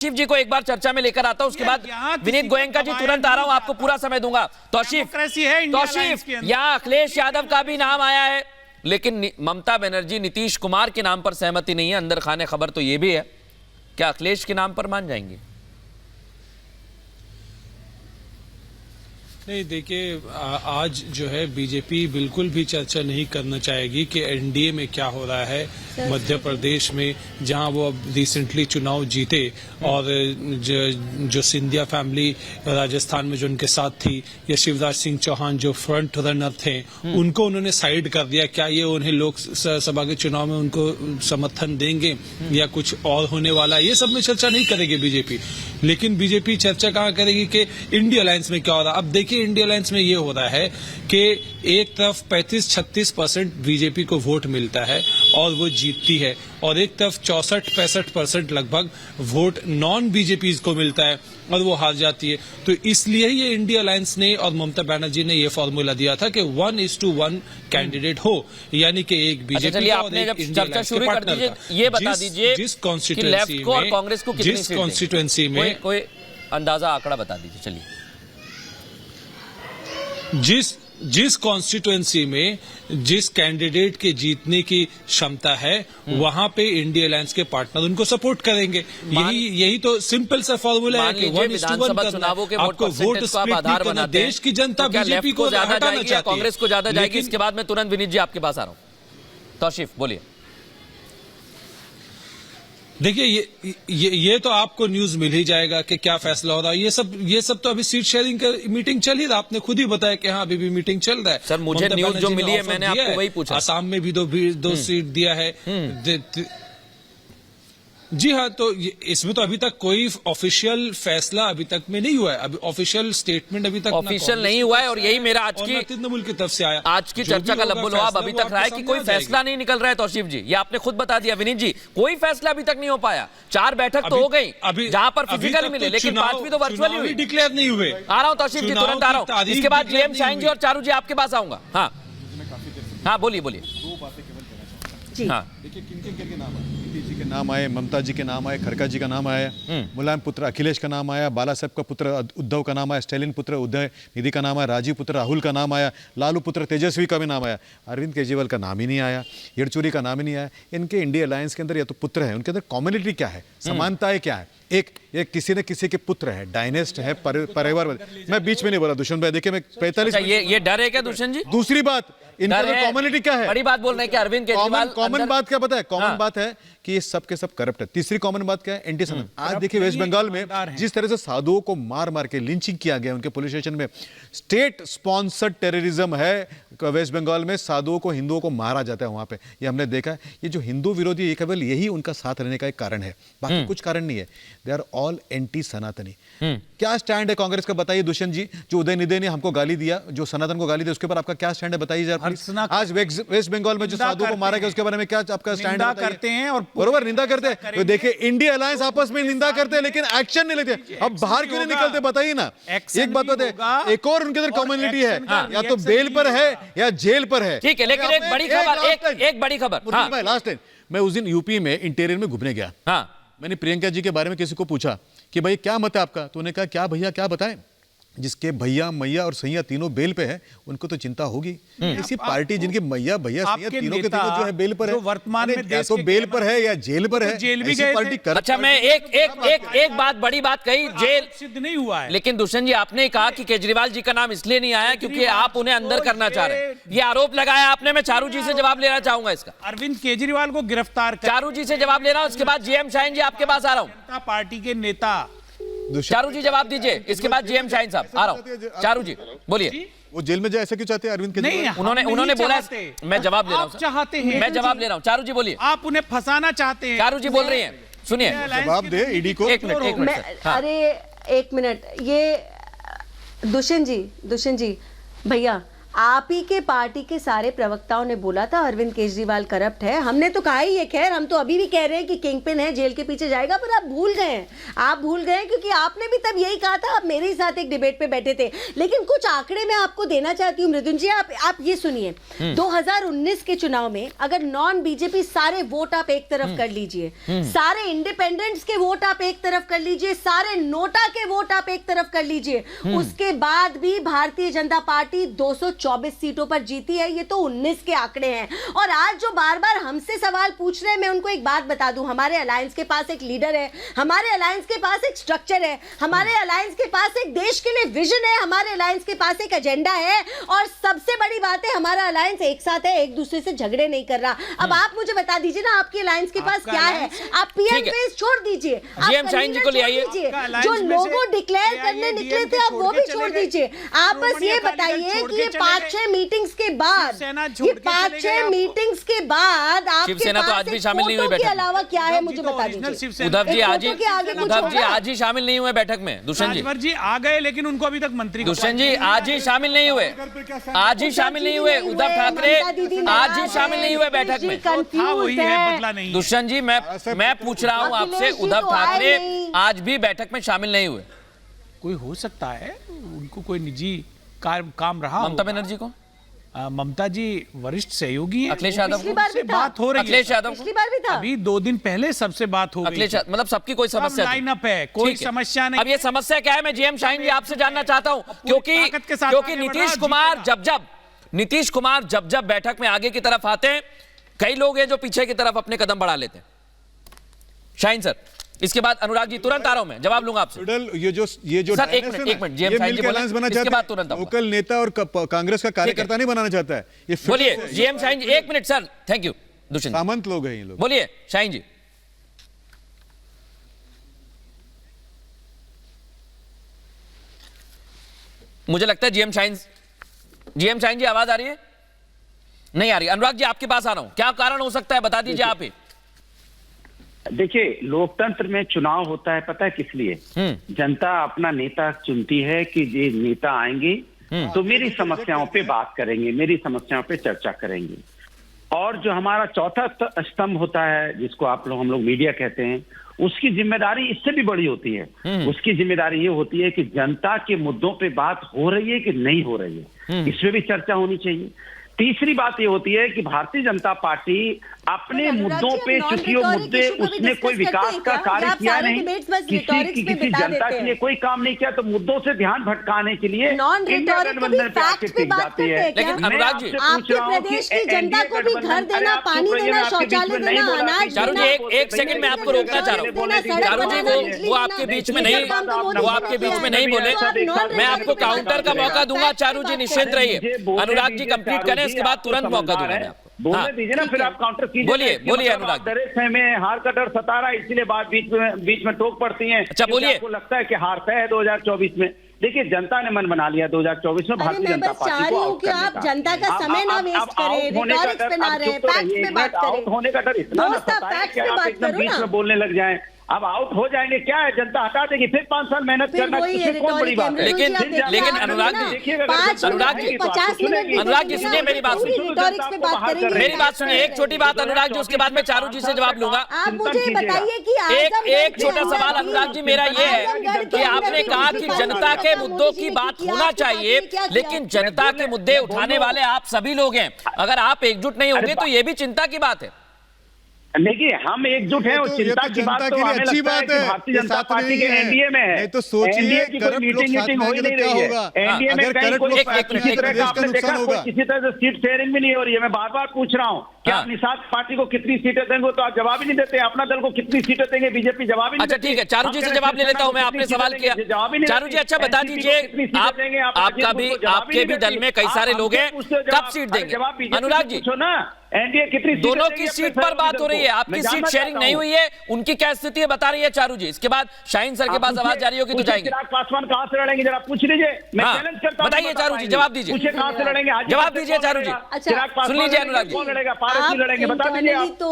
तौसीफ जी को एक बार चर्चा में लेकर आता हूं, उसके बाद विनीत गोयनका जी तुरंत आ रहा हूं, आपको पूरा समय दूंगा। तौसीफ, यहाँ अखिलेश यादव का भी नाम आया है, लेकिन ममता बनर्जी नीतीश कुमार के नाम पर सहमति नहीं है। अंदर खाने खबर तो यह भी है, क्या अखिलेश के नाम पर मान जाएंगे? नहीं, देखिए, आज जो है बीजेपी बिल्कुल भी चर्चा नहीं करना चाहेगी कि एनडीए में क्या हो रहा है मध्य प्रदेश में, जहां वो अब रिसेंटली चुनाव जीते और जो सिंधिया फैमिली राजस्थान में जो उनके साथ थी, या शिवराज सिंह चौहान जो फ्रंट रनर थे, उनको उन्होंने साइड कर दिया। क्या ये उन्हें लोकसभा के चुनाव में उनको समर्थन देंगे या कुछ और होने वाला, ये सब में चर्चा नहीं करेगी बीजेपी। लेकिन बीजेपी चर्चा कहाँ करेगी कि इंडिया अलायंस में क्या हो रहा है। अब देखिए, इंडिया अलायंस में ये हो रहा है कि एक तरफ 35-36% बीजेपी को वोट मिलता है और वो जीतती है, और एक तरफ 64-65% लगभग वोट नॉन बीजेपी को मिलता है और वो हार जाती है। तो इसलिए ये इंडिया अलायंस ने और ममता बनर्जी ने ये फॉर्मूला दिया था कि 1:1 कैंडिडेट हो, यानी कि एक बीजेपी का और एक इंडिया अलायंस के पार्टनर का। ये बता दीजिए जिस कॉन्स्टिट्यूएंसी को और कांग्रेस को कितनी जिस कॉन्स्टिट्यूएंसी में कोई अंदाजा आंकड़ा बता दीजिए। चलिए, जिस कॉन्स्टिट्यूएंसी में जिस कैंडिडेट के जीतने की क्षमता है, वहां पे इंडिया अलायंस के पार्टनर उनको सपोर्ट करेंगे। यही तो सिंपल सा फॉर्मूला है कि 1:1 करना। आपको वोट स्प्लिट नहीं करना। देश की जनता बीजेपी को ज्यादा हटाना जाएगी, चाहती है, कांग्रेस को ज्यादा जाएगी। इसके बाद में तुरंत विनीत जी आपके पास आ रहा हूं। तौसीफ बोलिए। देखिए, ये तो आपको न्यूज मिल ही जाएगा कि क्या फैसला हो रहा है। ये सब तो अभी सीट शेयरिंग का मीटिंग चल ही रहा। आपने खुद ही बताया कि हाँ, अभी भी मीटिंग चल रहा है। सर, मुझे न्यूज जो मिली है मैंने आपको वही पूछा। असम में भी दो सीट दिया है। जी हाँ, तो इसमें तो अभी तक कोई ऑफिशियल फैसला अभी तक में नहीं हुआ है। अभी ऑफिशियल स्टेटमेंट अभी तक ऑफिशियल नहीं हुआ है, और यही मेरा आज की तृणमूल की तरफ से आया। आज की चर्चा का लब्बो-लुआब अभी तक रहा है कि कोई फैसला नहीं निकल रहा है। तौसीफ जी, ये आपने खुद बता दिया। विनीत जी, कोई फैसला अभी तक नहीं हो पाया। 4 बैठक तो हो गई जहां पर फिजिकली मिले, लेकिन 5वीं तो वर्चुअली हुई, डिक्लेयर नहीं हुए। आ रहा हूं तौसीफ जी, तुरंत आ रहा हूं। इसके बाद जीएम शाहीन जी और चारू जी आपके पास आऊंगा। हाँ, बोलिए। 2 बातें केवल कहना चाहूंगा। हाँ, देखिए, किन के नाम आए। नीतीश जी के नाम आए, ममता जी के नाम आए, खड़का जी का नाम आया, मुलायम पुत्र अखिलेश का नाम आया, बाला साहब का पुत्र उद्धव का नाम आया, स्टालिन पुत्र उदय निधि का नाम आया, राजीव पुत्र राहुल का नाम आया, लालू पुत्र तेजस्वी का भी नाम आया, अरविंद केजरीवाल का नाम ही नहीं आया, येडचूरी का नाम ही नहीं आया। इनके इंडिया अलायंस के अंदर या तो पुत्र है, उनके अंदर कॉमनिटी क्या है, समानताएं क्या है। एक किसी न किसी के पुत्र है, डायनेस्ट है, परिवार। मैं बीच में नहीं बोला दुष्यंत भाई। देखिए, मैं 45 ये डर है क्या दुष्यंत जी? दूसरी बात, इनका कॉमनिटी क्या है? बड़ी बात बोल रहे हैं कि अरविंद केजरीवाल। कॉमन बात क्या पता है? कॉमन बात है कि ये सब के सब करप्ट है। तीसरी कॉमन बात क्या है? एंटी सनातन। आज देखिए, वेस्ट बंगाल में जिस तरह से साधुओं को मार मार के लिंचिंग किया गया उनके पुलिस स्टेशन में, स्टेट स्पॉन्सर्ड टेररिज्म है। वेस्ट बंगाल में साधुओं को, हिंदुओं को मारा जाता है वहां पे, ये हमने देखा है। ये जो हिंदू विरोधी, ये केवल यही उनका साथ रहने का एक कारण है, बाकी कुछ कारण नहीं है। दे आर ऑल एंटी सनातनी। क्या स्टैंड है कांग्रेस का, बताइए दुष्यंत जी। जो उदय निधि ने हमको गाली दिया, जो सनातन को गाली दिया, उसके ऊपर आपका क्या स्टैंड है, बताइए जरा। आज वेस्ट बंगाल में जो साधुओं को मारा गया उसके बारे में क्या आपका स्टैंड है? करते हैं और बरोबर निंदा करते हैं। तो देखिए, इंडिया अलायंस आपस में निंदा करते हैं लेकिन एक्शन नहीं लेते। अब बाहर क्यों नहीं निकलते, बताइए ना। एक बात बताइए, एक और उनके अंदर कम्युनिटी है, या तो बेल पर है या जेल पर है। ठीक है, लेकिन एक बड़ी खबर। लास्ट टाइम मैं उस दिन यूपी में इंटीरियर में घूमने गया। मैंने प्रियंका जी के बारे में किसी को पूछा कि भाई क्या मत है आपका, तो उन्होंने कहा क्या भैया क्या बताएं, जिसके भैया मैया और सैया तीनों बेल पे है उनको तो चिंता होगी। ऐसी पार्टी जिनकी मैया भैया सैया तीनों के तीनों जो है बेल पर है, वर्तमान में या तो बेल पर है या जेल पर है, जेल भी ऐसी गए पार्टी थे। अच्छा, मैं एक बात, बड़ी बात कही, जेल सिद्ध नहीं हुआ है। लेकिन दुष्यंत जी, आपने कहा कि केजरीवाल जी का नाम इसलिए नहीं आया क्योंकि आप उन्हें अंदर करना चाह रहे हैं, ये आरोप लगाया आपने। मैं चारू जी से जवाब लेना चाहूंगा इसका। अरविंद केजरीवाल को गिरफ्तार कर, चारू जी से जवाब लेना, उसके बाद जीएम शाहीन जी आपके पास आ रहा हूं। जनता पार्टी के नेता चारू जी जवाब दीजिए, इसके बाद जीएम शाहीन साहब आ रहा हूं। चारू जी बोलिए। वो जेल में जाए ऐसा क्यों चाहते हैं अरविंद केजरीवाल? उन्होंने बोला, मैं जवाब ले रहा हूं। चाहते हैं, मैं जवाब ले रहा हूं। चारू जी बोलिए। आप उन्हें फंसाना चाहते हैं। चारू जी बोल रही हैं, सुनिए। जवाब दे ईडी को। एक मिनट सर। अरे एक मिनट, ये दुष्यंत जी भैया, आप ही के पार्टी के सारे प्रवक्ताओं ने बोला था अरविंद केजरीवाल करप्ट है। हमने तो कहा ही है, खैर हम तो अभी भी कह रहे हैं कि किंगपिन है, जेल के पीछे जाएगा, पर आप भूल गए हैं। आप भूल गए क्योंकि आपने भी तब यही कहा था। आप मेरे ही साथ एक डिबेट पे बैठे थे। लेकिन कुछ आंकड़े मैं आपको देना चाहती हूँ मृदुंजी, आप ये सुनिए। 2019 के चुनाव में अगर नॉन बीजेपी सारे वोट आप एक तरफ कर लीजिए, सारे इंडिपेंडेंट्स के वोट आप एक तरफ कर लीजिए, सारे नोटा के वोट आप एक तरफ कर लीजिए, उसके बाद भी भारतीय जनता पार्टी 224 सीटों पर जीती है। ये तो 19 के आंकड़े हैं। और आज जो बार बार हमसे सवाल पूछ रहे हैं, मैं उनको एक बात बता दूं, हमारे अलायंस के पास एक लीडर है, हमारे अलायंस के पास एक स्ट्रक्चर है, हमारे अलायंस के पास एक देश के लिए विजन है, हमारे अलायंस के पास एक एजेंडा है, और सबसे बड़ी बात है हमारा अलायंस एक साथ है, एक दूसरे से झगड़े नहीं कर रहा। अब आप मुझे बता दीजिए ना, आपके अलायंस के पास क्या है? आप पीएम फेस छोड़ दीजिए, जीएम शाहीन जी को ले आइए। जो लोगो डिक्लेयर करने निकले थे आप वो भी छोड़ दीजिए। आप बस ये बताइए कि ये 5-6 मीटिंग्स के बाद, ये 5-6 मीटिंग्स के बाद आपके शिवसेना तो आज भी शामिल नहीं हुई बैठक के में। अलावा क्या है मुझे बता दीजिए। उद्धव जी आज होगा? आज ही शामिल नहीं हुए बैठक में। दुष्यंत जी राजभर जी आ गए, लेकिन उनको अभी तक मंत्री का दुष्यंत जी आज ही शामिल नहीं हुए, आज ही शामिल नहीं हुए। उद्धव ठाकरे आज ही शामिल नहीं हुए बैठक में। था वही है, बदला नहीं है। दुष्यंत जी मैं पूछ रहा हूं आपसे, उद्धव ठाकरे आज भी बैठक में शामिल नहीं हुए। कोई हो सकता है उनको कोई निजी काम रहा। ममता बनर्जी को, ममता जी वरिष्ठ सहयोगी हैं। अखिलेश यादव पिछली को, बार भी था। बात हो रही है। अखिलेश यादव को, पिछली बार भी था। अभी 2 दिन पहले सबसे बात हो गई। अखिलेश मतलब सबकी कोई समस्या थी। लाइनअप है, कोई ठीक है। समस्या नहीं। अब ये समस्या क्या है, मैं जीएम शाहीन जी आपसे जानना चाहता हूं, ताकत के साथ क्योंकि आगे बढ़ नीतीश रहा, कुमार जीतेगा। नीतीश कुमार जब बैठक में आगे की तरफ आते हैं, कई लोग हैं जो पीछे की तरफ अपने कदम बढ़ा लेते हैं। शाहीन सर, इसके बाद अनुराग जी, तुरंत आ रहा हूं मैं, जवाब लूंगा आपसे। ये जो सर, एक मिनट, जीएम शाहीन जी बोले, इसके बाद तुरंत आऊंगा। लोकल नेता और कांग्रेस का कार्यकर्ता नहीं बनाना चाहता है ये। बोलिए जीएम शाहीन जी, एक minute sir, thank you. Dushyant Samant लोग हैं ये लोग। बोलिए शाहीन जी। मुझे लगता है जीएम शाहीन जी आवाज आ रही है? नहीं आ रही। अनुराग जी आपके पास आ रहा हूं, क्या कारण हो सकता है, बता दीजिए आप ही। देखिए, लोकतंत्र में चुनाव होता है, पता है किस लिए? जनता अपना नेता चुनती है कि ये नेता आएंगे तो मेरी समस्याओं पे बात करेंगे, मेरी समस्याओं पे चर्चा करेंगे। और जो हमारा चौथा स्तंभ होता है, जिसको हम लोग मीडिया कहते हैं, उसकी जिम्मेदारी इससे भी बड़ी होती है। उसकी जिम्मेदारी ये होती है कि जनता के मुद्दों पे बात हो रही है कि नहीं हो रही है, इसमें भी चर्चा होनी चाहिए। तीसरी बात ये होती है कि भारतीय जनता पार्टी अपने मुद्दों पे, चूंकि वो मुद्दे उसने कोई विकास का कार्य किया नहीं, किसी जनता के लिए कोई काम नहीं किया, तो मुद्दों से ध्यान भटकाने के लिए इंडिया गठबंधन पे आके टिक जाती है। लेकिन अनुराग जी, आपके प्रदेश की जनता को भी घर देना, पानी देना, शौचालय देना, अनाज चारू जी एक सेकंड में आपको रोकना चाह रहा हूँ। चारू जी वो आपके बीच में नहीं बोले। मैं आपको काउंटर का मौका दूंगा। चारू जी निश्चिंत रहिए, अनुराग जी कंप्लीट करें, इसके बाद तुरंत मौका दूंगा मैं आपको। बोलने दीजिए ना, फिर आप काउंटर कीजिए। बोलिए अनुराग। में हार का डर सता रहा है, इसीलिए बात बीच में टोक पड़ती है। अच्छा बोलिए। आपको लगता है कि हार तय है 2024 में। देखिए, जनता ने मन बना लिया 2024 में भारतीय जनता पार्टी को आउट करने आप जनता का समय ना वेस्ट करें, रिटॉरिक्स पे ना रहे, फैक्ट्स पे बात करें। आउट होने का डर इतना सताता है कि आप एकदम बीच में बोलने लग जाएं। अब आउट हो जाएंगे, क्या है, जनता हटा देगी, फिर 5 साल मेहनत करना, कौन बड़ी बात है? लेकिन अनुराग जी, अनुराग जी सुनिए मेरी बात सुनिए, मेरी बात सुनिए। एक छोटी बात अनुराग जी, उसके बाद मैं चारू जी से जवाब लूंगा। आप मुझे बताइए कि एक छोटा सवाल अनुराग जी मेरा ये है कि आपने कहा कि जनता के मुद्दों की बात होना चाहिए, लेकिन जनता के मुद्दे उठाने वाले आप सभी लोग हैं। अगर आप एकजुट नहीं होंगे तो ये भी चिंता की बात है। देखिए, हम एकजुट हैं, और चिंता की बात तो हमें लगता है कि भारतीय जनता पार्टी के एनडीए में है। तो सोचिए, की कोई मीटिंग हो ही नहीं रही है। एनडीए में कहीं कोई किसी तरह का आपने देखा, किसी तरह से सीट शेयरिंग भी नहीं हो रही है। मैं बार बार पूछ रहा हूँ कि आप निषाद पार्टी को कितनी सीटें देंगे, तो आप जवाब ही नहीं देते। अपना दल को कितनी सीटें देंगे, बीजेपी जवाब ही नहीं। अच्छा ठीक है, चारू जी से जवाब ले लेता हूँ मैं। आपने सवाल किया, चारू जी अच्छा बता दीजिए, आपके भी दल में कई सारे लोग हैं, कब सीट देंगे? अनुराग जी, एनडीए कितनी दोनों की सीट पर बात हो रही है, आपकी सीट शेयरिंग नहीं हुई है, उनकी क्या स्थिति है बता रही है चारू जी। इसके बाद शाहीन सर के पास आवाज जारी होगी तो जाएंगे। चिराग पासवान कहां से लड़ेंगे, जरा पूछ लीजिए। मैं चैलेंज करता हूं, बताइए चारू जी, जवाब दीजिए। पूछे कहां से लड़ेंगे, जवाब दीजिए चारू जी। चिराग पासवान सुन लीजिए अनुराग जी, कौन लड़ेगा, पारस जी लड़ेंगे, बता दीजिए आप।